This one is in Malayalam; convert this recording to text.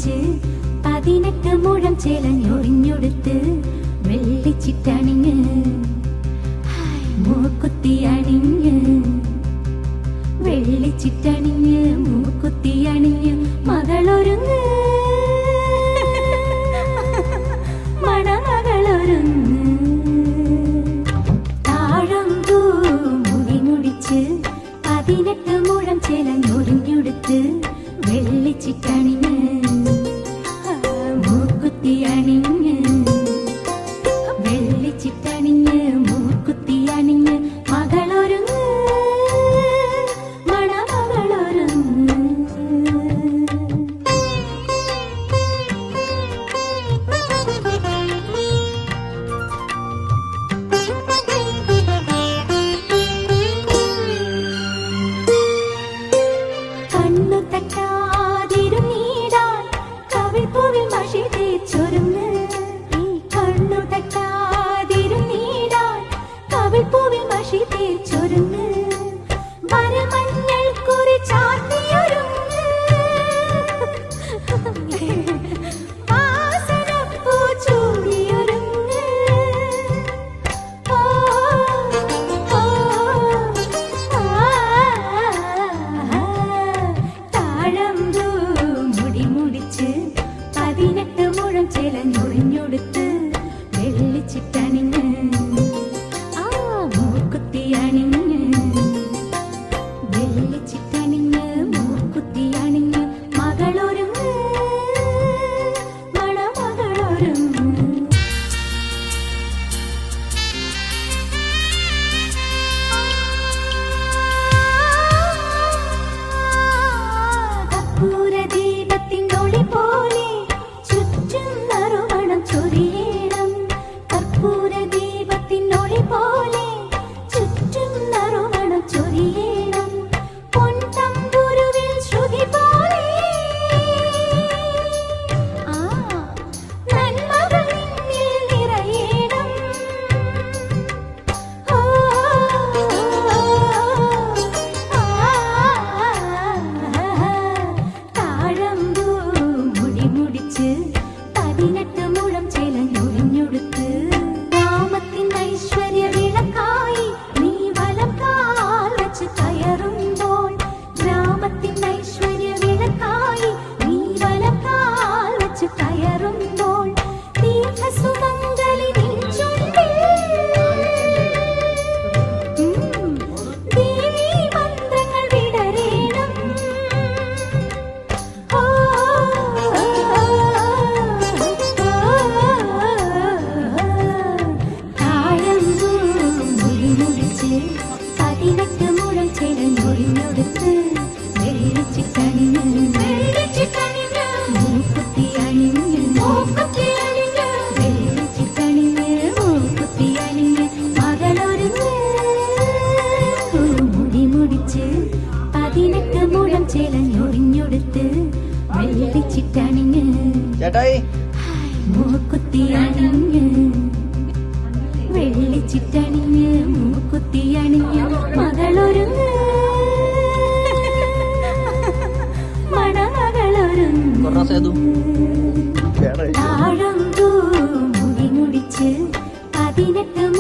മുടിച്ച് 18 മുഴം ചേലഞ്ഞൊറിഞ്ഞൊടുത്ത് വെള്ളിച്ചിട്ടണിഞ്ഞ് മൂക്കുത്തി അണിഞ്ഞ് വെള്ളിച്ചിട്ടണിഞ്ഞ് മൂക്കുത്തി അണിഞ്ഞ് മകളൊരുങ്ങ് മണമകളൊരുങ്ങ് താഴമ്പൂ മുടി മുടിച്ച് 18 മുഴം ചേലഞ്ഞൊറിഞ്ഞൊടുത്ത് വെള്ളിച്ചിട്ടണിഞ്ഞ് മൂക്കുത്തി അണിഞ്ഞ് വെള്ളിച്ചിട്ടണിഞ്ഞ് മൂക്കുത്തി അണിഞ്ഞ് മകളൊരുങ്ങ് മണമകളൊരുങ്ങ് കണ്ണു തട്ടാതിരുന്നീടാൻ കവിൾപ്പൂവിൽ മഷി തേച്ചൊരുങ്ങ് കണ്ണു തട്ടാതിരുന്നീടാൻ കവിൾപ്പൂവിൽ മഷി തേച്ചൊരുങ്ങ് വരമഞ്ഞൾ കുറി ചാർത്തിയൊരുങ്ങ് വാസനപ്പൂ ചൂടിയൊരുങ്ങ് താഴമ്പൂ മുടി മുടിച്ച് 18 മുഴം ചേലഞ്ഞൊറിഞ്ഞൊടുത്ത് വെള്ളിച്ചിട്ടണിഞ്ഞ് മൂക്കുത്തി അണിഞ്ഞ് വെള്ളിച്ചിട്ടണിഞ്ഞ് മൂക്കുത്തി അണിഞ്ഞ് മകളൊരുങ്ങ് മണമകളൊരുങ്ങ് കർപ്പൂരദീപത്തിനൊളി പോലെ ചുറ്റും നറുമണം ചൊരിയണം കർപ്പൂരദീപത്തിനൊളി പോലെ ചുറ്റും നറുമണം ചൊരിയണം പൊൻതമ്പുരുവിൽ ശ്രുതി പോലെ നന്മകൾ നിന്നിൽ നിറയണം താഴമ്പൂ മുടി മുടിച്ച് 18 മുഴം ചേലഞ്ഞൊറിഞ്ഞൊടുത്ത് ഗ്രാമത്തിൻ ഐശ്വര്യ വിളക്കായി നീ വലം കാൽ വെച്ച് കയറുമ്പോൾ ഗ്രാമത്തിൻ ഐശ്വര്യ വിളക്കായി നീ വലം കാൽ വെച്ച് കയറുമ്പോൾ ദീർഘസുമംഗലി നിൻ ചുണ്ടിൽ ദേവീ മന്ത്രങ്ങൾ വിടരേണം താഴമ്പൂ മുടി മുടിച്ച് 18 മുഴം ചേലഞ്ഞൊറിഞ്ഞൊടുത്ത് വെള്ളിച്ചിട്ടണിഞ്ഞ് മൂക്കുത്തി അണിഞ്ഞ് വെള്ളിച്ചിട്ടണിഞ്ഞ് മൂക്കുത്തി അണിഞ്ഞ് മകളൊരുങ്ങ് മുടി മുടിച്ച് 18 മുഴം ചേലഞ്ഞൊറിഞ്ഞൊടുത്ത് വെള്ളിച്ചിട്ടണിഞ്ഞ് ചേട്ടായി മൂക്കുത്തി അണിഞ്ഞ് വെള്ളിച്ചിട്ടണിഞ്ഞ് മൂക്കുത്തി അണിഞ്ഞ് മകളൊരുങ്ങ് മണമകളൊരുങ്ങ് താഴമ്പൂ മുടി മുടിച്ച് 18